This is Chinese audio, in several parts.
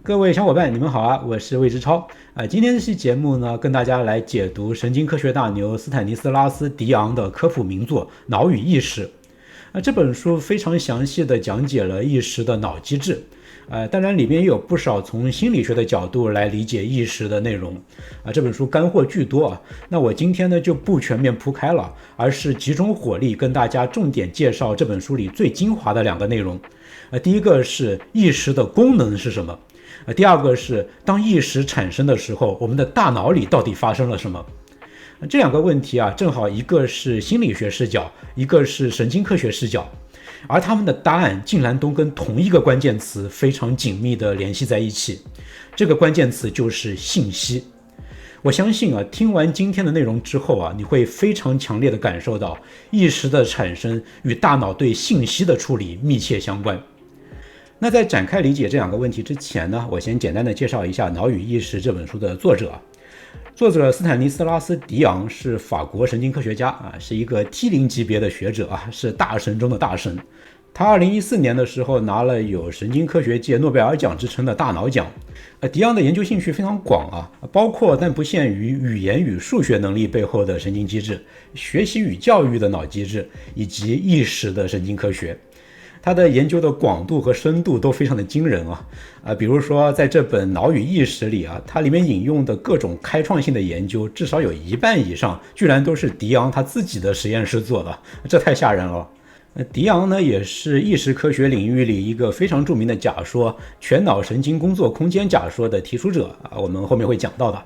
各位小伙伴，你们好啊！我是魏之超今天这期节目呢，跟大家来解读神经科学大牛斯坦尼斯拉斯·迪昂的科普名作《脑与意识》。这本书非常详细的讲解了意识的脑机制。当然里边也有不少从心理学的角度来理解意识的内容。这本书干货巨多啊。那我今天呢就不全面铺开了，而是集中火力跟大家重点介绍这本书里最精华的两个内容。第一个是意识的功能是什么？第二个是当意识产生的时候，我们的大脑里到底发生了什么？这两个问题啊，正好一个是心理学视角，一个是神经科学视角，而他们的答案竟然都跟同一个关键词非常紧密地联系在一起。这个关键词就是信息。我相信啊，听完今天的内容之后啊，你会非常强烈地感受到意识的产生与大脑对信息的处理密切相关。那在展开理解这两个问题之前呢，我先简单的介绍一下《脑与意识》这本书的作者。作者斯坦尼斯拉斯·迪昂是法国神经科学家是一个 T0级别的学者是大神中的大神。他2014年的时候拿了有神经科学界诺贝尔奖之称的大脑奖。迪昂的研究兴趣非常广包括但不限于语言与数学能力背后的神经机制、学习与教育的脑机制，以及意识的神经科学。他的研究的广度和深度都非常的惊人比如说在这本《脑与意识》里它里面引用的各种开创性的研究，至少有一半以上居然都是迪昂他自己的实验室做的，这太吓人了。迪昂呢也是意识科学领域里一个非常著名的假说全脑神经工作空间假说的提出者我们后面会讲到的。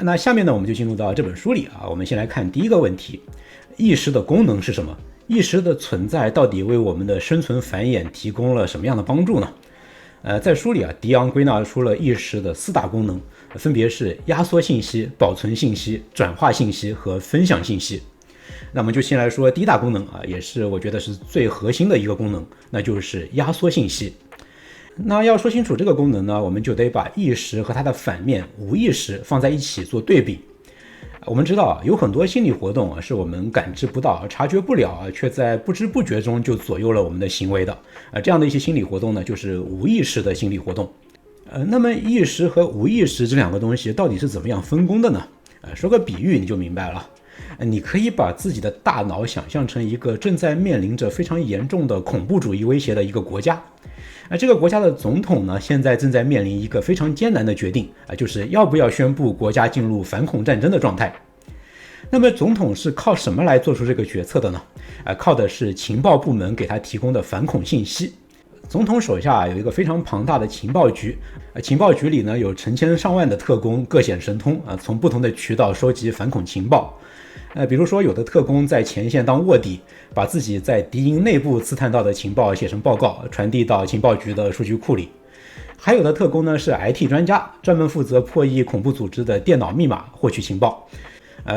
那下面呢我们就进入到这本书里我们先来看第一个问题：意识的功能是什么？意识的存在到底为我们的生存繁衍提供了什么样的帮助呢？在书里迪昂归纳出了意识的4大功能，分别是压缩信息、保存信息、转化信息和分享信息。那我们就先来说第一大功能也是我觉得是最核心的一个功能，那就是压缩信息。那要说清楚这个功能呢，我们就得把意识和它的反面无意识放在一起做对比。我们知道有很多心理活动是我们感知不到、察觉不了却在不知不觉中就左右了我们的行为的这样的一些心理活动呢，就是无意识的心理活动。那么意识和无意识这两个东西到底是怎么样分工的呢？说个比喻你就明白了。你可以把自己的大脑想象成一个正在面临着非常严重的恐怖主义威胁的一个国家。这个国家的总统呢，现在正在面临一个非常艰难的决定就是要不要宣布国家进入反恐战争的状态。那么总统是靠什么来做出这个决策的呢？靠的是情报部门给他提供的反恐信息。总统手下有一个非常庞大的情报局，情报局里呢有成千上万的特工，各显神通从不同的渠道收集反恐情报。比如说有的特工在前线当卧底，把自己在敌营内部刺探到的情报写成报告，传递到情报局的数据库里。还有的特工呢是 IT 专家，专门负责破译恐怖组织的电脑密码，获取情报。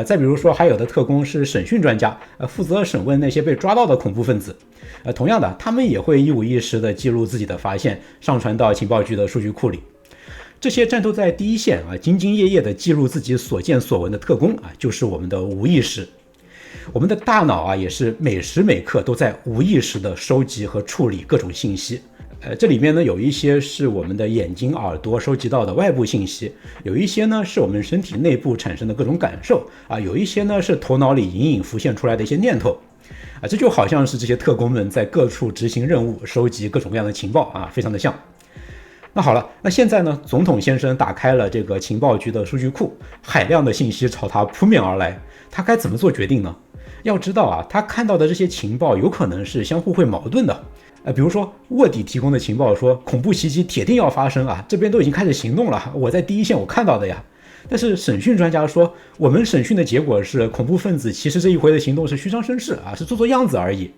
再比如说还有的特工是审讯专家，负责审问那些被抓到的恐怖分子。同样的，他们也会一五一十地记录自己的发现，上传到情报局的数据库里。这些战斗在第一线兢兢业业地记录自己所见所闻的特工就是我们的无意识。我们的大脑也是每时每刻都在无意识地收集和处理各种信息。这里面呢有一些是我们的眼睛、耳朵收集到的外部信息，有一些呢是我们身体内部产生的各种感受有一些呢是头脑里隐隐浮现出来的一些念头这就好像是这些特工们在各处执行任务，收集各种各样的情报非常的像。那好了，那现在呢，总统先生打开了这个情报局的数据库，海量的信息朝他扑面而来，他该怎么做决定呢？要知道他看到的这些情报有可能是相互会矛盾的。比如说卧底提供的情报说恐怖袭击铁定要发生这边都已经开始行动了，我在第一线我看到的呀。但是审讯专家说我们审讯的结果是恐怖分子其实这一回的行动是虚张声势是做做样子而已。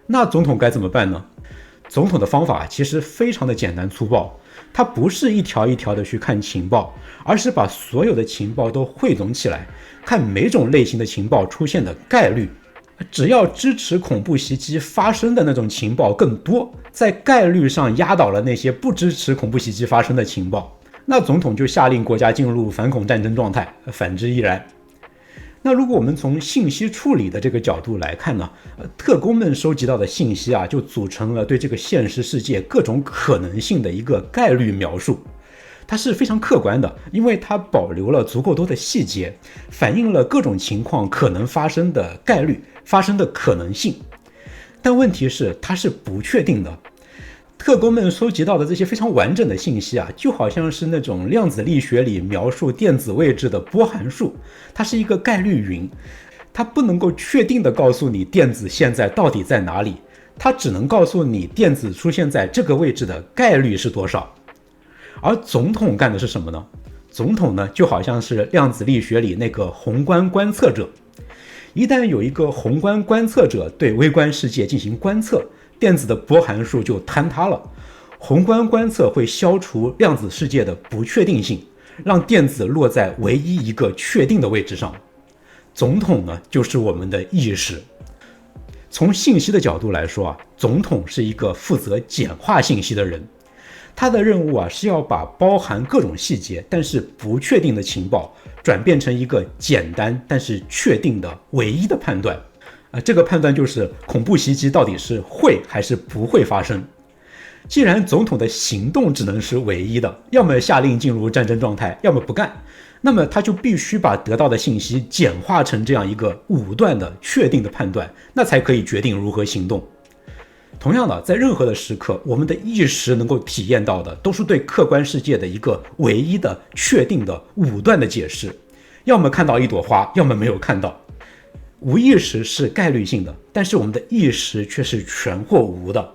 那总统该怎么办呢？总统的方法其实非常的简单粗暴，他不是一条一条的去看情报，而是把所有的情报都汇总起来，看每种类型的情报出现的概率。只要支持恐怖袭击发生的那种情报更多，在概率上压倒了那些不支持恐怖袭击发生的情报，那总统就下令国家进入反恐战争状态，反之亦然。那如果我们从信息处理的这个角度来看呢，特工们收集到的信息就组成了对这个现实世界各种可能性的一个概率描述。它是非常客观的，因为它保留了足够多的细节，反映了各种情况可能发生的概率、发生的可能性。但问题是，它是不确定的。特工们收集到的这些非常完整的信息啊，就好像是那种量子力学里描述电子位置的波函数，它是一个概率云，它不能够确定的告诉你电子现在到底在哪里，它只能告诉你电子出现在这个位置的概率是多少。而总统干的是什么呢？总统呢，就好像是量子力学里那个宏观观测者。一旦有一个宏观观测者对微观世界进行观测，电子的波函数就坍塌了。宏观观测会消除量子世界的不确定性，让电子落在唯一一个确定的位置上。总统呢，就是我们的意识。从信息的角度来说啊，总统是一个负责简化信息的人。他的任务啊，是要把包含各种细节但是不确定的情报转变成一个简单但是确定的唯一的判断。这个判断就是恐怖袭击到底是会还是不会发生。既然总统的行动只能是唯一的，要么下令进入战争状态，要么不干，那么他就必须把得到的信息简化成这样一个武断的确定的判断，那才可以决定如何行动。同样的，在任何的时刻，我们的意识能够体验到的都是对客观世界的一个唯一的确定的武断的解释，要么看到一朵花，要么没有看到。无意识是概率性的，但是我们的意识却是全或无的。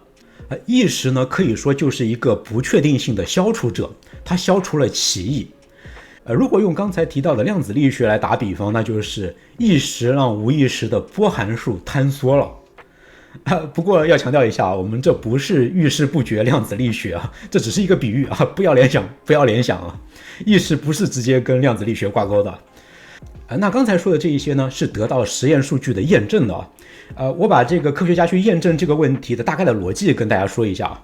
意识呢，可以说就是一个不确定性的消除者，它消除了歧义。如果用刚才提到的量子力学来打比方，那就是意识让无意识的波函数坍缩了。不过要强调一下，我们这不是遇事不决量子力学啊，这只是一个比喻啊，不要联想啊，意识不是直接跟量子力学挂钩的。那刚才说的这一些呢，是得到实验数据的验证的啊。我把这个科学家去验证这个问题的大概的逻辑跟大家说一下啊。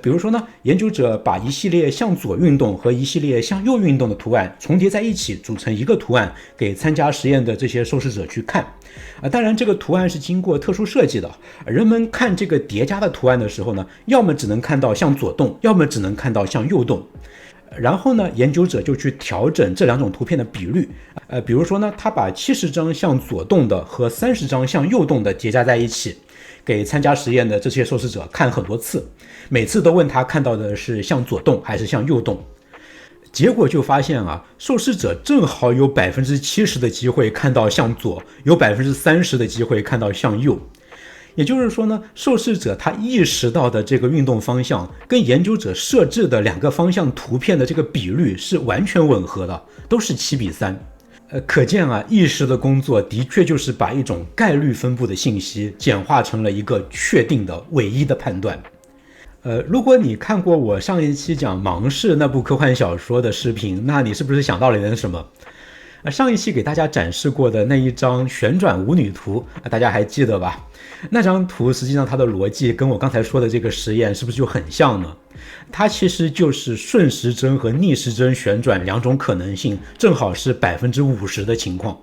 比如说呢，研究者把一系列向左运动和一系列向右运动的图案重叠在一起，组成一个图案，给参加实验的这些受试者去看。当然，这个图案是经过特殊设计的。人们看这个叠加的图案的时候呢，要么只能看到向左动，要么只能看到向右动。然后呢，研究者就去调整这两种图片的比率。比如说呢，他把70张向左动的和30张向右动的叠加在一起，给参加实验的这些受试者看很多次，每次都问他看到的是向左动还是向右动。结果就发现啊，受试者正好有70%的机会看到向左，有30%的机会看到向右。也就是说呢，受试者他意识到的这个运动方向跟研究者设置的两个方向图片的这个比率是完全吻合的，都是7:3。可见啊，意识的工作的确就是把一种概率分布的信息简化成了一个确定的唯一的判断。如果你看过我上一期讲盲视那部科幻小说的视频，那你是不是想到了点什么？上一期给大家展示过的那一张旋转舞女图，大家还记得吧？那张图实际上它的逻辑跟我刚才说的这个实验是不是就很像呢？它其实就是顺时针和逆时针旋转两种可能性正好是50%的情况。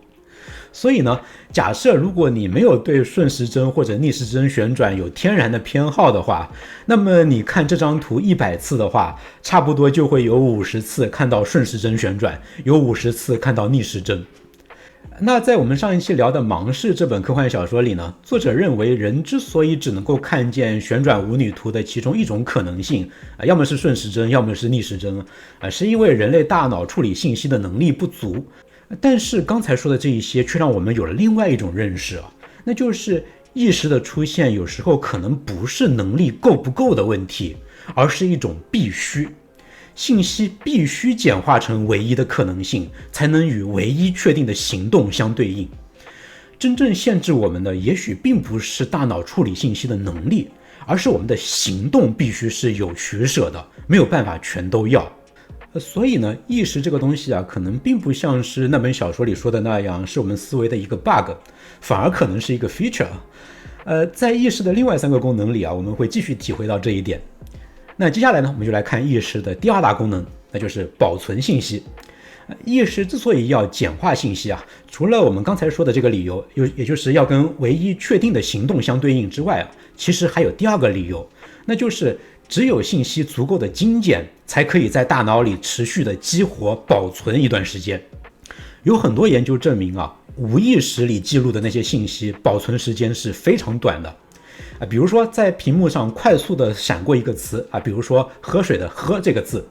所以呢，假设如果你没有对顺时针或者逆时针旋转有天然的偏好的话，那么你看这张图100次的话，差不多就会有50次看到顺时针旋转，有50次看到逆时针。那在我们上一期聊的《盲视》这本科幻小说里呢，作者认为人之所以只能够看见旋转舞女图的其中一种可能性，要么是顺时针，要么是逆时针，是因为人类大脑处理信息的能力不足。但是刚才说的这一些却让我们有了另外一种认识啊，那就是意识的出现有时候可能不是能力够不够的问题，而是一种必须。信息必须简化成唯一的可能性，才能与唯一确定的行动相对应。真正限制我们的也许并不是大脑处理信息的能力，而是我们的行动必须是有取舍的，没有办法全都要。所以呢，意识这个东西啊，可能并不像是那本小说里说的那样是我们思维的一个 bug， 反而可能是一个 feature。在意识的另外3个功能里啊，我们会继续体会到这一点。那接下来呢，我们就来看意识的第2大功能，那就是保存信息。意识之所以要简化信息啊，除了我们刚才说的这个理由，也就是要跟唯一确定的行动相对应之外啊，其实还有第2个理由，那就是只有信息足够的精简，才可以在大脑里持续的激活保存一段时间。有很多研究证明啊，无意识里记录的那些信息保存时间是非常短的。比如说在屏幕上快速的闪过一个词啊，比如说喝水的喝这个字，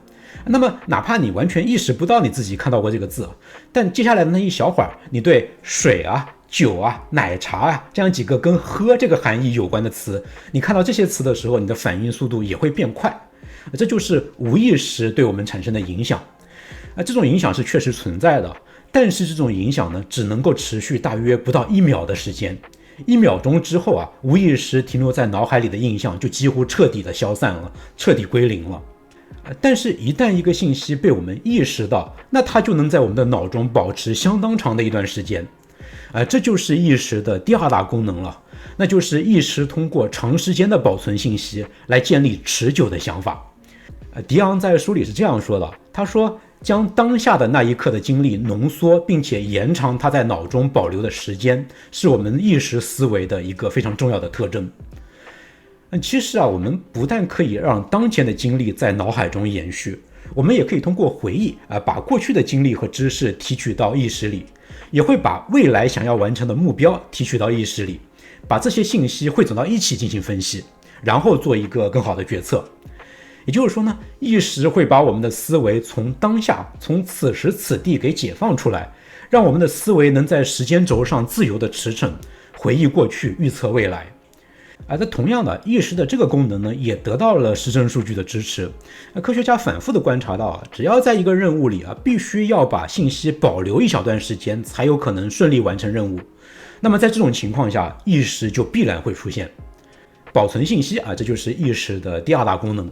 那么哪怕你完全意识不到你自己看到过这个字，但接下来的那一小会儿，你对水啊、酒啊、奶茶啊这样几个跟喝这个含义有关的词，你看到这些词的时候，你的反应速度也会变快。这就是无意识对我们产生的影响。这种影响是确实存在的，但是这种影响呢，只能够持续大约不到1秒的时间。1秒钟之后啊，无意识停留在脑海里的印象就几乎彻底的消散了，彻底归零了。但是，一旦一个信息被我们意识到，那它就能在我们的脑中保持相当长的一段时间。这就是意识的第2大功能了，那就是意识通过长时间的保存信息来建立持久的想法。迪昂在书里是这样说的，他说，将当下的那一刻的经历浓缩，并且延长它在脑中保留的时间，是我们意识思维的一个非常重要的特征。其实啊，我们不但可以让当前的经历在脑海中延续，我们也可以通过回忆把过去的经历和知识提取到意识里，也会把未来想要完成的目标提取到意识里，把这些信息汇总到一起进行分析，然后做一个更好的决策。也就是说呢，意识会把我们的思维从当下，从此时此地给解放出来，让我们的思维能在时间轴上自由的驰骋，回忆过去，预测未来。那同样的，意识的这个功能呢，也得到了实证数据的支持。科学家反复的观察到只要在一个任务里必须要把信息保留一小段时间，才有可能顺利完成任务。那么在这种情况下，意识就必然会出现。保存信息这就是意识的第2大功能。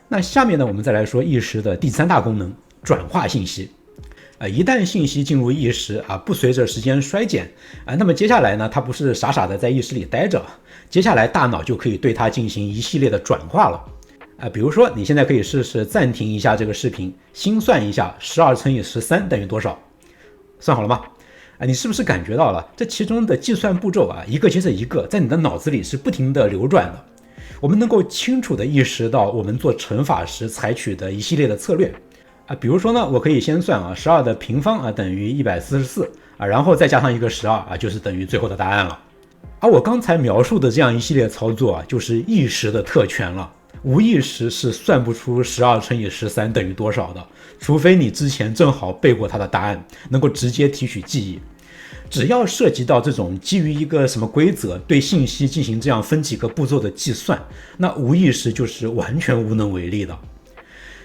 那下面呢，我们再来说意识的第3大功能，转化信息。一旦信息进入意识不随着时间衰减那么接下来呢，它不是傻傻的在意识里待着，接下来大脑就可以对它进行一系列的转化了。比如说你现在可以试试暂停一下这个视频，心算一下12乘以13等于多少？算好了吗？你是不是感觉到了这其中的计算步骤一个接着一个，在你的脑子里是不停的流转的？我们能够清楚地意识到我们做乘法时采取的一系列的策略比如说呢，我可以先算12的平方等于144然后再加上一个12就是等于最后的答案了。而我刚才描述的这样一系列操作就是意识的特权了，无意识是算不出12乘以13等于多少的，除非你之前正好背过它的答案，能够直接提取记忆。只要涉及到这种基于一个什么规则对信息进行这样分几个步骤的计算，那无意识就是完全无能为力的。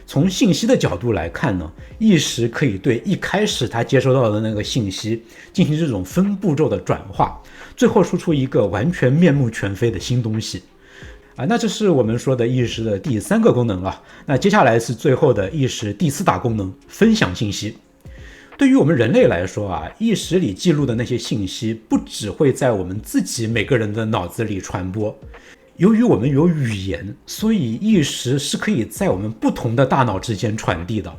从信息的角度来看呢，意识可以对一开始他接收到的那个信息进行这种分步骤的转化，最后输出一个完全面目全非的新东西那这是我们说的意识的第3个功能了。那接下来是最后的意识第4大功能，分享信息。对于我们人类来说意识里记录的那些信息不只会在我们自己每个人的脑子里传播，由于我们有语言，所以意识是可以在我们不同的大脑之间传递的。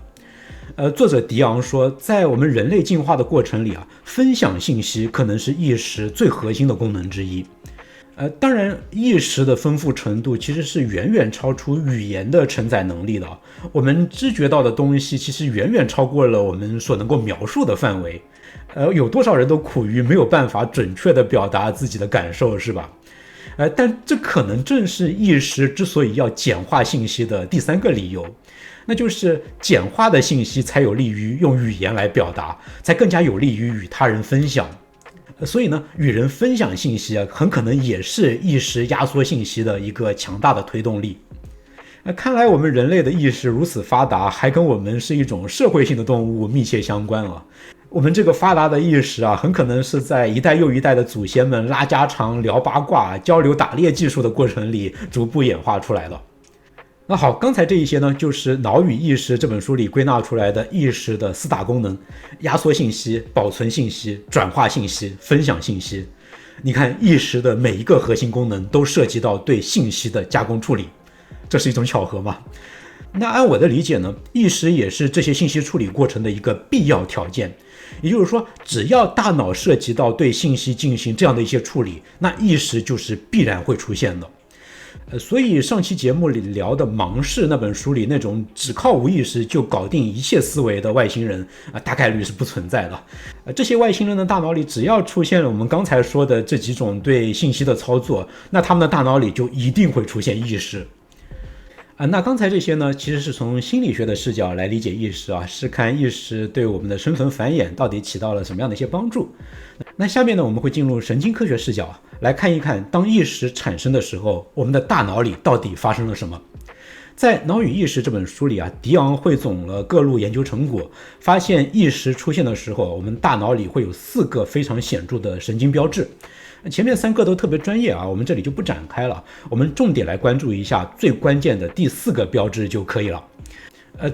作者迪昂说，在我们人类进化的过程里分享信息可能是意识最核心的功能之一。当然，意识的丰富程度其实是远远超出语言的承载能力的。我们知觉到的东西其实远远超过了我们所能够描述的范围。有多少人都苦于没有办法准确地表达自己的感受，是吧？但这可能正是意识之所以要简化信息的第3个理由，那就是简化的信息才有利于用语言来表达，才更加有利于与他人分享。所以呢，与人分享信息很可能也是意识压缩信息的一个强大的推动力。看来我们人类的意识如此发达，还跟我们是一种社会性的动物密切相关了。我们这个发达的意识很可能是在一代又一代的祖先们拉家常、聊八卦、交流打猎技术的过程里逐步演化出来的。那好，刚才这一些呢，就是《脑与意识》这本书里归纳出来的意识的4大功能：压缩信息、保存信息、转化信息、分享信息。你看，意识的每一个核心功能都涉及到对信息的加工处理，这是一种巧合吗？那按我的理解呢，意识也是这些信息处理过程的一个必要条件。也就是说，只要大脑涉及到对信息进行这样的一些处理，那意识就是必然会出现的。所以上期节目里聊的《盲视》那本书里那种只靠无意识就搞定一切思维的外星人大概率是不存在的。这些外星人的大脑里只要出现了我们刚才说的这几种对信息的操作，那他们的大脑里就一定会出现意识。那刚才这些呢，其实是从心理学的视角来理解意识是看意识对我们的生存繁衍到底起到了什么样的一些帮助。那下面呢，我们会进入神经科学视角来看一看，当意识产生的时候，我们的大脑里到底发生了什么。在《脑与意识》这本书里迪昂汇总了各路研究成果，发现意识出现的时候，我们大脑里会有4个非常显著的神经标志。前面3个都特别专业我们这里就不展开了，我们重点来关注一下最关键的第4个标志就可以了。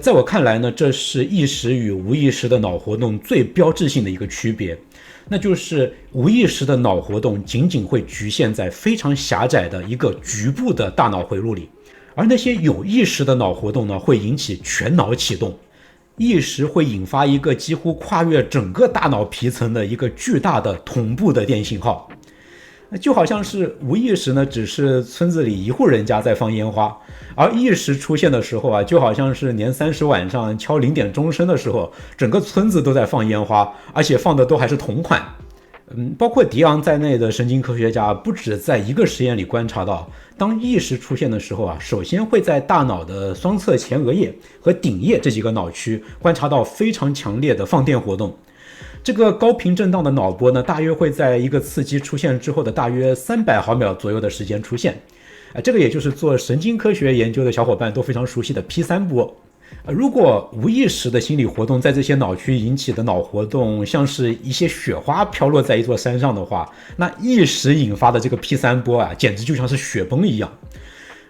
在我看来呢，这是意识与无意识的脑活动最标志性的一个区别，那就是无意识的脑活动仅仅会局限在非常狭窄的一个局部的大脑回路里，而那些有意识的脑活动呢，会引起全脑启动。意识会引发一个几乎跨越整个大脑皮层的一个巨大的同步的电信号。就好像是无意识呢，只是村子里一户人家在放烟花，而意识出现的时候就好像是年30晚上敲0点钟声的时候，整个村子都在放烟花，而且放的都还是同款。包括迪昂在内的神经科学家不止在一个实验里观察到，当意识出现的时候首先会在大脑的双侧前额叶和顶叶这几个脑区观察到非常强烈的放电活动。这个高频震荡的脑波呢，大约会在一个刺激出现之后的大约300毫秒左右的时间出现。这个也就是做神经科学研究的小伙伴都非常熟悉的 P3 波。如果无意识的心理活动在这些脑区引起的脑活动像是一些雪花飘落在一座山上的话，那意识引发的这个 P3 波简直就像是雪崩一样。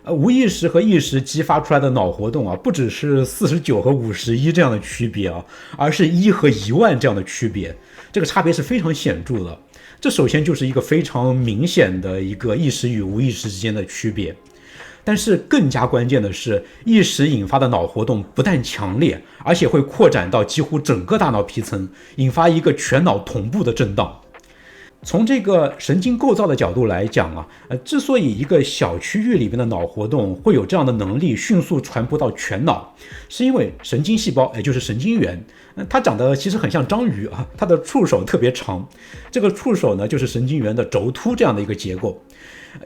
无意识和意识激发出来的脑活动不只是49和51这样的区别而是1和1万这样的区别，这个差别是非常显著的。这首先就是一个非常明显的一个意识与无意识之间的区别。但是更加关键的是，意识引发的脑活动不但强烈，而且会扩展到几乎整个大脑皮层，引发一个全脑同步的震荡。从这个神经构造的角度来讲之所以一个小区域里面的脑活动会有这样的能力迅速传播到全脑，是因为神经细胞，也就是神经元，它长得其实很像章鱼它的触手特别长，这个触手呢就是神经元的轴突这样的一个结构，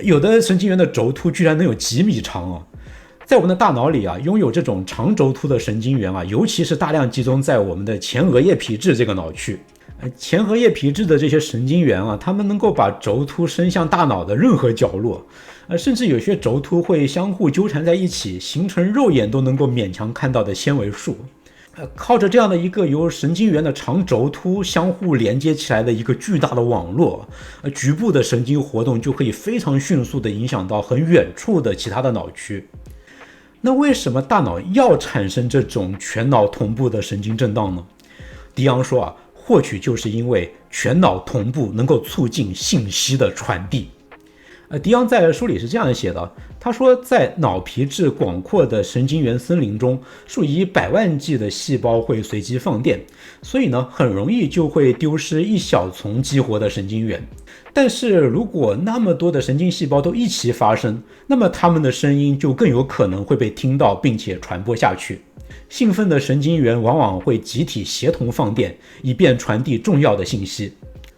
有的神经元的轴突居然能有几米长在我们的大脑里拥有这种长轴突的神经元尤其是大量集中在我们的前额叶皮质这个脑区。前额叶皮质的这些神经元它们能够把轴突伸向大脑的任何角落，甚至有些轴突会相互纠缠在一起，形成肉眼都能够勉强看到的纤维束。靠着这样的一个由神经元的长轴突相互连接起来的一个巨大的网络，局部的神经活动就可以非常迅速地影响到很远处的其他的脑区。那为什么大脑要产生这种全脑同步的神经震荡呢？迪昂说或许就是因为全脑同步能够促进信息的传递。迪昂在书里是这样写的，他说在脑皮质广阔的神经元森林中，数以百万计的细胞会随机放电，所以呢，很容易就会丢失一小丛激活的神经元。但是如果那么多的神经细胞都一起发声，那么它们的声音就更有可能会被听到并且传播下去。兴奋的神经元往往会集体协同放电，以便传递重要的信息。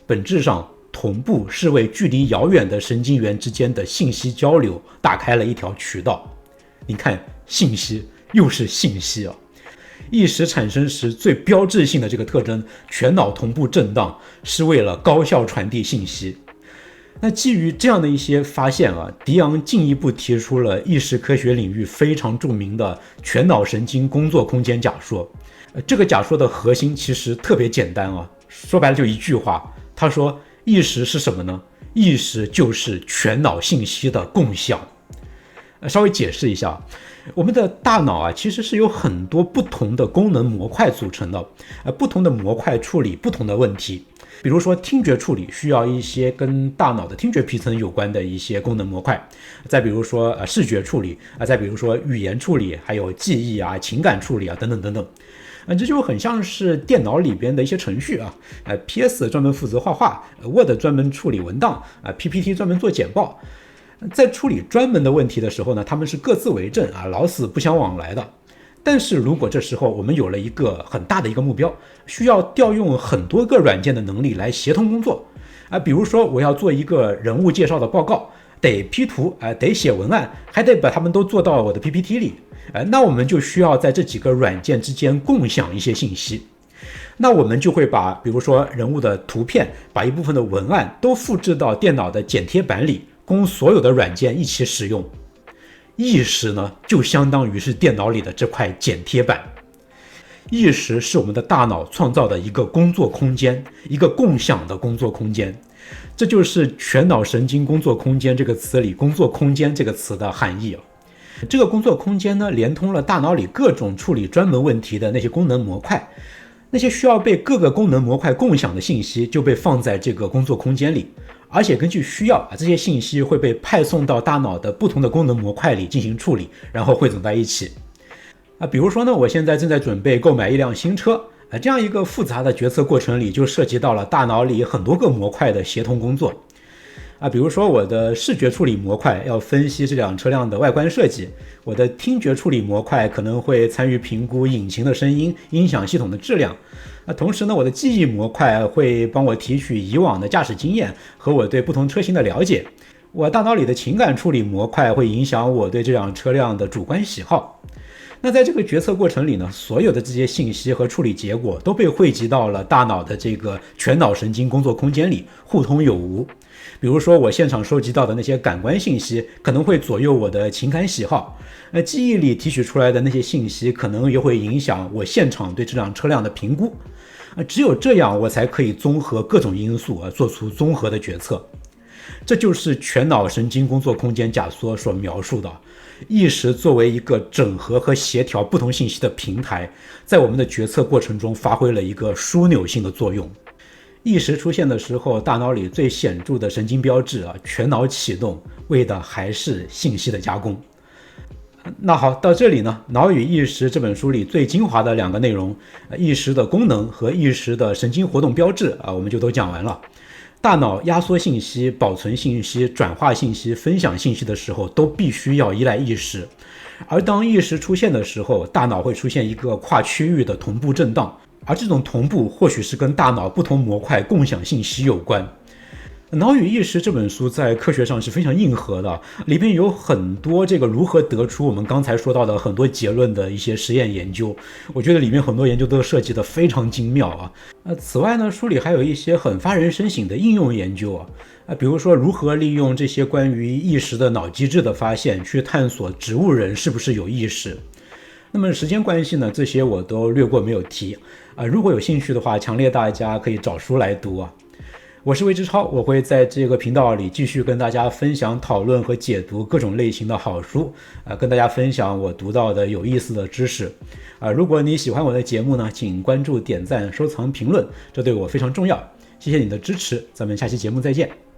本质上，同步是为距离遥远的神经元之间的信息交流打开了一条渠道。你看，信息又是信息意识产生时最标志性的这个特征，全脑同步震荡，是为了高效传递信息。那基于这样的一些发现迪昂进一步提出了意识科学领域非常著名的全脑神经工作空间假说。这个假说的核心其实特别简单说白了就一句话，他说意识是什么呢？意识就是全脑信息的共享。稍微解释一下，我们的大脑其实是由很多不同的功能模块组成的，不同的模块处理不同的问题。比如说听觉处理需要一些跟大脑的听觉皮层有关的一些功能模块，再比如说视觉处理再比如说语言处理，还有记忆情感处理等等等等。这就很像是电脑里边的一些程序PS 专门负责画画，Word 专门处理文档，PPT 专门做简报。在处理专门的问题的时候呢，他们是各自为政老死不相往来的。但是如果这时候我们有了一个很大的一个目标，需要调用很多个软件的能力来协同工作比如说我要做一个人物介绍的报告，得 P 图得写文案，还得把它们都做到我的 PPT 里那我们就需要在这几个软件之间共享一些信息。那我们就会把比如说人物的图片，把一部分的文案都复制到电脑的剪贴板里，供所有的软件一起使用。意识呢，就相当于是电脑里的这块剪贴板。意识是我们的大脑创造的一个工作空间，一个共享的工作空间。这就是全脑神经工作空间这个词里工作空间这个词的含义这个工作空间呢，连通了大脑里各种处理专门问题的那些功能模块，那些需要被各个功能模块共享的信息就被放在这个工作空间里，而且根据需要这些信息会被派送到大脑的不同的功能模块里进行处理，然后汇总在一起比如说呢，我现在正在准备购买一辆新车这样一个复杂的决策过程里，就涉及到了大脑里很多个模块的协同工作比如说我的视觉处理模块要分析这辆车辆的外观设计，我的听觉处理模块可能会参与评估引擎的声音、音响系统的质量同时呢，我的记忆模块会帮我提取以往的驾驶经验和我对不同车型的了解，我大脑里的情感处理模块会影响我对这辆车辆的主观喜好。那在这个决策过程里呢，所有的这些信息和处理结果都被汇集到了大脑的这个全脑神经工作空间里，互通有无。比如说我现场收集到的那些感官信息可能会左右我的情感喜好，记忆里提取出来的那些信息可能也会影响我现场对这辆车辆的评估只有这样我才可以综合各种因素做出综合的决策。这就是全脑神经工作空间假说所描述的意识作为一个整合和协调不同信息的平台，在我们的决策过程中发挥了一个枢纽性的作用。意识出现的时候，大脑里最显著的神经标志全脑启动，为的还是信息的加工。那好，到这里呢，《脑与意识》这本书里最精华的两个内容，意识的功能和意识的神经活动标志我们就都讲完了。大脑压缩信息、保存信息、转化信息、分享信息的时候，都必须要依赖意识。而当意识出现的时候，大脑会出现一个跨区域的同步震荡，而这种同步或许是跟大脑不同模块共享信息有关。《脑与意识》这本书在科学上是非常硬核的，里面有很多这个如何得出我们刚才说到的很多结论的一些实验研究，我觉得里面很多研究都设计得非常精妙此外呢，书里还有一些很发人深省的应用研究比如说如何利用这些关于意识的脑机制的发现去探索植物人是不是有意识。那么时间关系呢，这些我都略过没有提如果有兴趣的话，强烈大家可以找书来读我是魏之超，我会在这个频道里继续跟大家分享、讨论和解读各种类型的好书跟大家分享我读到的有意思的知识如果你喜欢我的节目呢，请关注、点赞、收藏、评论，这对我非常重要。谢谢你的支持，咱们下期节目再见。